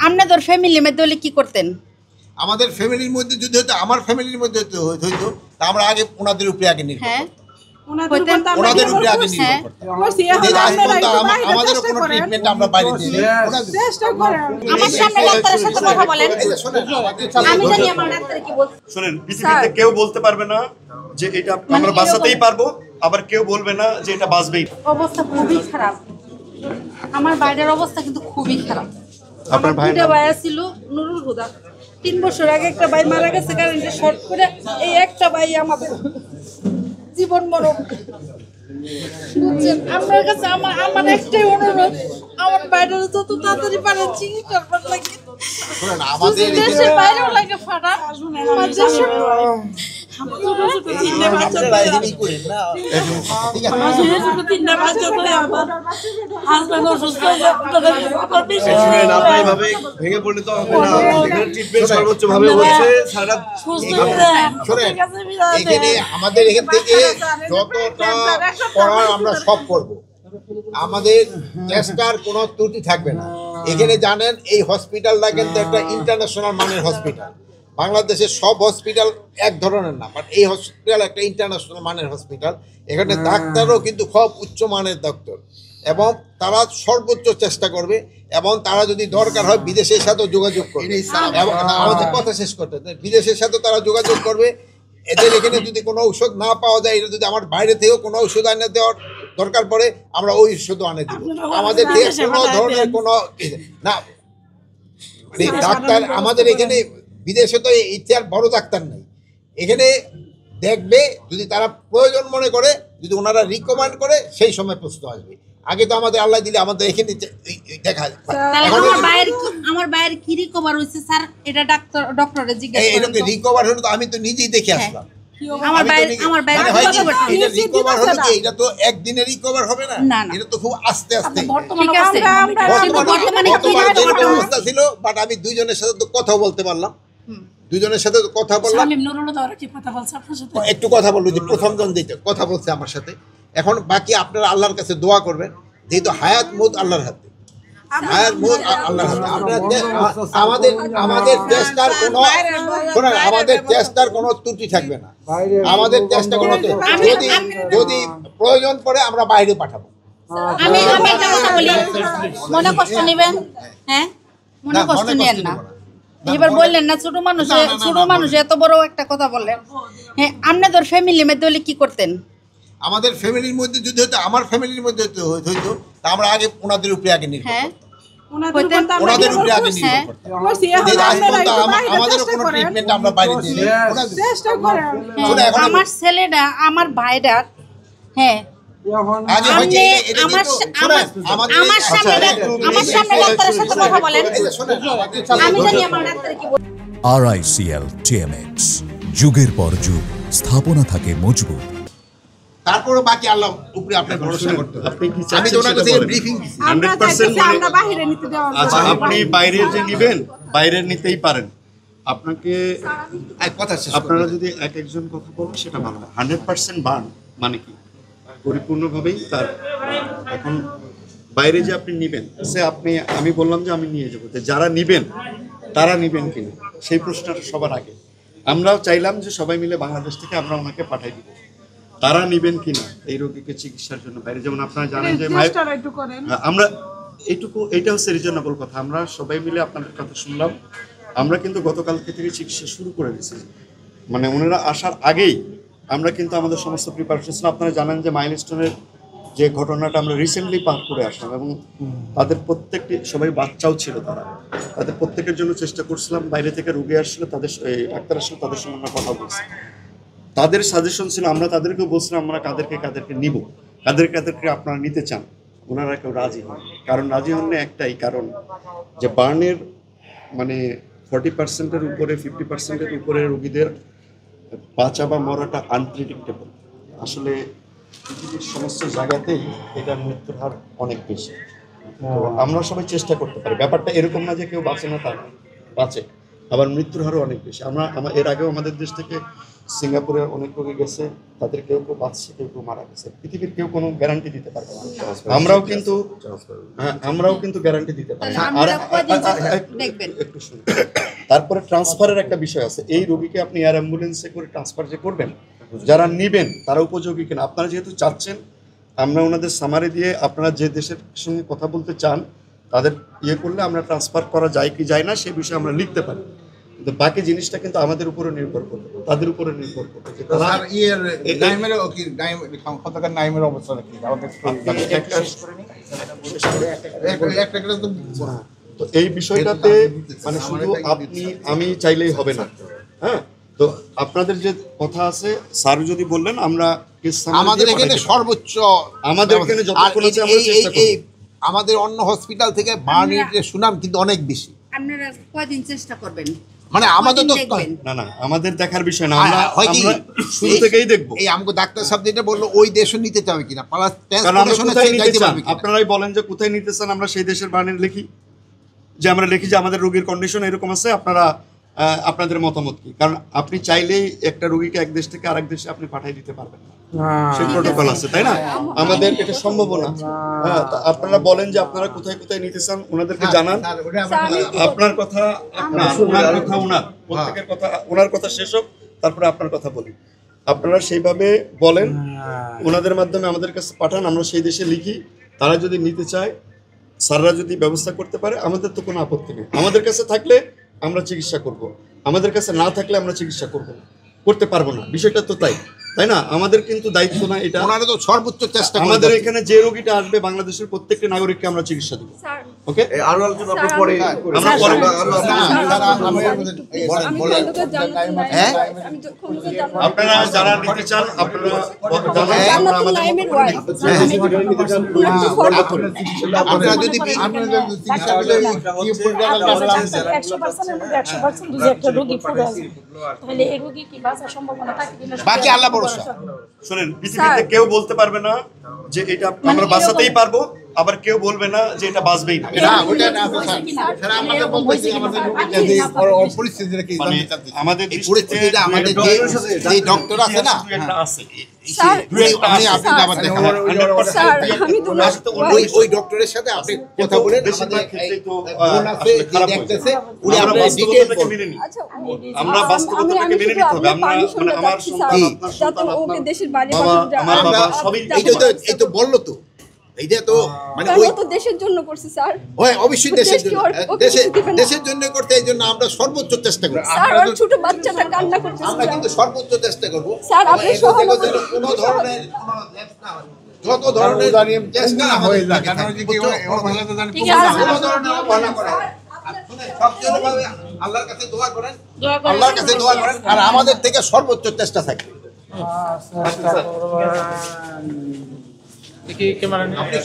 আপনাদের ফ্যামিলির মধ্যে হলে কি করতেন? আমাদের ফ্যামিলির মধ্যে যদি হতো, আমার ফ্যামিলির মধ্যে হইতো, তা আমরা আগে ওনাদের উপরে আগে নির্ভর করতাম। ওনাদের উপরে আগে নির্ভর করতাম। আমাদেরও কোনো ট্রিটমেন্ট আমরা বাইরে দিই না। আমার সামনে ডাক্তারের সাথে কথা বলেন। আমি জানি আমার ডাক্তার কি বলছে। শুনেন, পৃথিবীতে কেউ বলতে পারবে না যে এটা আমরা বাঁচাতেই পারবো, আবার কেউ বলবে না যে এটা বাঁচবেই। অবস্থা খুবই খারাপ, আমার বাইরের অবস্থা কিন্তু খুবই খারাপ। আপনার ভাই ভাই ছিল নুরুল হুদা, 3 বছর আগে একটা ভাই মারা গেছে কারেন্টে শর্ট করে। এই একটা ভাই আমাদের জীবন মরণ। বুঝছেন, আপনার কাছে আমার একটাই অনুরোধ, আমার বাইরের যত তাড়াতাড়ি পারেন চিকিৎসা করবার লাগে। আমাদের দেশের বাইরেও লাগে ফাটা। আমার দেশের ভেঙে পড়লে তো হবে না, ট্রিটমেন্ট সর্বোচ্চ ভাবে হচ্ছে। এখানে আমাদের এখান থেকে যতটা করার আমরা সব করব। আমাদের চেষ্টার কোনো ত্রুটি থাকবে না। এখানে জানেন এই হসপিটালটা কিন্তু একটা ইন্টারন্যাশনাল মানের হসপিটাল। বাংলাদেশের সব হসপিটাল এক ধরনের না, বাট এই হসপিটাল একটা ইন্টারন্যাশনাল মানের হসপিটাল। এখানে ডাক্তারও কিন্তু খুব উচ্চ মানের ডাক্তার, এবং তারা সর্বোচ্চ চেষ্টা করবে, এবং তারা যদি দরকার হয় বিদেশের সাথেও যোগাযোগ করবে। এবং আমাদের কথা শেষ করতে, বিদেশের সাথে তারা যোগাযোগ করবে। এদের এখানে যদি কোনো ঔষধ না পাওয়া যায়, এটা যদি আমার বাইরে থেকেও কোনো ঔষধ এনে দেওয়ার দরকার পড়ে, আমরা ওই ওষুধও আনে দিব। আমাদের কোনো ধরনের কোনো না ডাক্তার আমাদের এখানে, বিদেশে তো ইতিহাস বড় ডাক্তার নেই। এখানে দেখবে, যদি তারা প্রয়োজন মনে করে, যদি ওনারা রিকমেন্ড করে, সেই সময় প্রশ্ন আসবে। আগে তো আমাদের আল্লাহ দিলে আমাদের এখানে দেখা যায়। আমার বাইরে কি রিকভার হয়েছে স্যার, এটা ডক্টরে জিজ্ঞাসা করেন। এটাকে রিকভার হলো তো আমি তো নিজেই দেখে আসলাম। আমার বাইরে এটা রিকভার হলো কি, এটা তো একদিনে রিকভার হবে না, এটা তো খুব আস্তে আস্তে। বর্তমানে যেরকম অবস্থা ছিল, বাট আমি দুইজনের সাথে তো কথা বলতে পারলাম, দুজনের সাথে কথা বললাম। একটু কথা বললো যে প্রথম জন দিতে কথা বলছে আমার সাথে। এখন বাকি আপনারা আল্লাহর কাছে দোয়া করবেন, যেহেতু হায়াত মউত আল্লাহর হাতে, হায়াত মউত আল্লাহর হাতে। আমাদের চেষ্টার কোনো শোনেন, আমাদের চেষ্টার কোনো ত্রুটি থাকবে না। আমাদের চেষ্টা কোনো যদি প্রয়োজন পড়ে আমরা বাইরে পাঠাবো। আমি একটা কথা বলি, মনে কষ্ট নেবেন? হ্যাঁ, মনে কষ্ট নেন না। এবার বললেন না ছোট মানুষ এত বড় একটা কথা বললেন। হ্যাঁ, আপনাদের ফ্যামিলির মধ্যে হলে কি করতেন? আমাদের ফ্যামিলির মধ্যে যদি হতো, আমার ফ্যামিলির মধ্যে হইতো, তা আমরা আগে ওনাদের উপরে আগে নির্ভর করতাম। ওনাদের উপরে আগে নির্ভর করতাম। আমাদেরও কোনো ট্রিটমেন্ট আমরা বাইরে দিই না। আমার ছেলেটা, আমার ভাইটা, হ্যাঁ আমার সামনে ডাক্তারের সাথে কথা বলেন। আমি জানি আমার ডাক্তার কি বলছে। RICL TMX, যুগের পর যুগ স্থাপনা থাকে মজবুত। তারপরে বাকি আল্লাহ উপরে আপনার ভরসা করতে হবে। আমি তো ওনার কাছে ব্রিফিং দিছি। 100% আমরা বাইরে নিতে দেওয়া। আচ্ছা, আপনি বাইরে যে নেবেন, বাইরে নিতেই পারেন। আপনাকে কথা শেষ, আপনারা যদি একজন কথা বলেন সেটা ভালো হয়। 100% বার্ন মানে কি, পরিপূর্ণভাবেই তার। এখন বাইরে যে আপনি নেবেন, সে আমি বললাম যে আমি নিয়ে যাবো, যারা নেবেন তারা নেবেন কিনা সেই প্রশ্নটা সবার আগে। আমরাও চাইলাম যে সবাই মিলে বাংলাদেশ থেকে আমরা ওনাকে পাঠাই দিব, তারা নেবেন কিনা এই রোগীকে চিকিৎসার জন্য বাইরে। যেমন আপনারা জানেন যে আমরা এইটা হচ্ছে রিজনেবল কথা। আমরা সবাই মিলে আপনাদের কথা শুনলাম। আমরা কিন্তু গতকালকে থেকে চিকিৎসা শুরু করে দিয়েছি, মানে ওনারা আসার আগেই আমরা কিন্তু আমাদের সমস্ত প্রিপারেশন ছিল। আপনারা জানেন যে মাইলস্টোনের যে ঘটনাটা আমরা রিসেন্টলি পার করে আসলাম, এবং তাদের প্রত্যেকটি সবাই বাচ্চাও ছিল, তাদের প্রত্যেকের জন্য চেষ্টা করছিলাম। বাইরে থেকে রোগী আসলে তাদের ডাক্তার আসলে তাদের সঙ্গে আমরা কথা বলছি। তাদের সাজেশন ছিল, আমরা তাদেরকেও বলছিলাম আমরা কাদেরকে নিব, কাদেরকে আপনারা নিতে চান। ওনারা কেউ রাজি হন। কারণ রাজি হন না একটাই কারণ, যে বার্নের মানে 40%-এর উপরে 50%-এর উপরে রোগীদের বাঁচা বা মরাটা আনপ্রেডিক্টেবল। আসলে পৃথিবীর সমস্ত জায়গাতেই এটার মৃত্যুর হার অনেক বেশি। তো আমরা সবাই চেষ্টা করতে পারি, ব্যাপারটা এরকম না যে কেউ বাঁচে না, তা বাঁচে, আবার মৃত্যুর হারও অনেক বেশি। এর আগেও আমাদের দেশ থেকে সিঙ্গাপুরে অনেক রোগী গেছে, তাদের কেউ কেউ বাঁচছে, কেউ কেউ মারা গেছে। পৃথিবীর কেউ কোনো গ্যারান্টি দিতে পারবে না। আমরাও কিন্তু গ্যারান্টি দিতে পারি না। আর একটু শুনুন, তারপরে ট্রান্সফারের একটা বিষয় আছে। এই রোগীকে আপনি এয়ার অ্যাম্বুলেন্সে করে ট্রান্সফার যে করবেন, যারা নেবেন তারা উপযোগী কিনা, আপনারা যেহেতু চাচ্ছেন, আমরা ওনাদের সামারি দিয়ে আপনারা যে দেশের সঙ্গে কথা বলতে চান তাদের করলে আমরা ট্রান্সফার করা যায় কি যায় না সে বিষয়ে আমরা লিখতে পারি। কিন্তু বাকি জিনিসটা কিন্তু আমাদের উপরে নির্ভর করবে, তাদের উপরে নির্ভর করবে যে তারা নাইমের অবস্থা কি তো এই বিষয়টাতে মানে শুধু আপনি আমি চাইলেই হবে না। হ্যাঁ, তো আপনাদের যে কথা আছে স্যার যদি বললেন আমরা আমাদের এখানে সর্বোচ্চ আমাদের এখানে যতক্ষণ আছে আমরা চেষ্টা করব। আমাদের অন্য হসপিটাল থেকে বার্নের সুনাম কিন্তু অনেক বেশি। আপনারা কয়দিন চেষ্টা করবেন? মানে আমাদের তো না আমাদের দেখার বিষয় না, আমরা শুরু থেকেই দেখব। এই আমগো ডাক্তার সাহেব যেটা বললো ওই দেশও নিতে চাবে কিনা, আপনারাই বলেন যে কোথায় নিতে চান, আমরা সেই দেশের বার্নের লিখি, যে আমরা লিখি যে আমাদের রোগীর কন্ডিশন এরকম আছে, আপনারা আপনাদের মতামত কি। কারণ আপনি চাইলেই একটা রোগীকে এক দেশ থেকে আরেক দেশে আপনি পাঠিয়ে দিতে পারবেন না, সেই প্রোটোকল আছে, তাই না? আমাদের এটা সম্ভব না। হ্যাঁ, আপনারা বলেন যে আপনারা কোথায় কোথায় নিতে চান, ওনাদেরকে জানান। আপনার কথা ওনার কথা ওনার, প্রত্যেকের কথা ওনার কথা শেষ হোক, তারপরে আপনার কথা বলি। আপনারা সেইভাবে বলেন, ওনাদের মাধ্যমে আমাদের কাছে পাঠান, আমরা সেই দেশে লিখি। তারা যদি নিতে চায়, স্যাররা যদি ব্যবস্থা করতে পারে, আমাদের তো কোনো আপত্তি নেই। আমাদের কাছে থাকলে আমরা চিকিৎসা করব, আমাদের কাছে না থাকলে আমরা চিকিৎসা করব না, করতে পারবো না। বিষয়টা তো তাই না? আমাদের কিন্তু দায়িত্ব না এটা, ওনারা তো সর্বোচ্চ চেষ্টা করে। আমাদের এখানে যে রোগীটা আসবে বাংলাদেশের প্রত্যেকটা নাগরিককে আমরা চিকিৎসা দেব। ওকে, আরো আলোচনা আপনি পরে আমরা পরে আপনারা যারা নিতে চান আপনারা আপনারা যদি বাকি আল্লাহ ভরসা। শোনেন, পৃথিবীতে কেউ বলতে পারবে না যে এটা আমরা বাঁচাতেই পারবো, আবার কেউ বলবে না যে এটা বাঁচবেই না। আমাদের যে ডক্টর আছে না, ওই ডক্টরের সাথে আপনি কথা বলেন, আমরা বাস্তবতাকে মেনে নিতে হবে। আমরা মানে আমার সন্তান, আপনার সন্তান, দেশের বাইরে সবই এই তো বললো তো, এইটা তো মানে ওই তো দেশের জন্য করছে স্যার। ওই অবশ্যই দেশের জন্য, দেশের জন্য করতে, এই জন্য আমরা সর্বোচ্চ চেষ্টা করব। স্যার আর ছোট বাচ্চাটা কান্না করতেছে, আমরা কিন্তু সর্বোচ্চ চেষ্টা করব স্যার। আপনি সহমত কোনো ধরনের যত ধরনের চেষ্টা হয়ে যায়, কারণ কি কোনো ধরনের অবহেলা করা সবচেয়ে ভাবে আল্লাহর কাছে দোয়া করেন, আল্লাহর কাছে দোয়া করেন, আর আমাদের থেকে সর্বোচ্চ চেষ্টা থাকবে। কি ক্যামেরা আপনি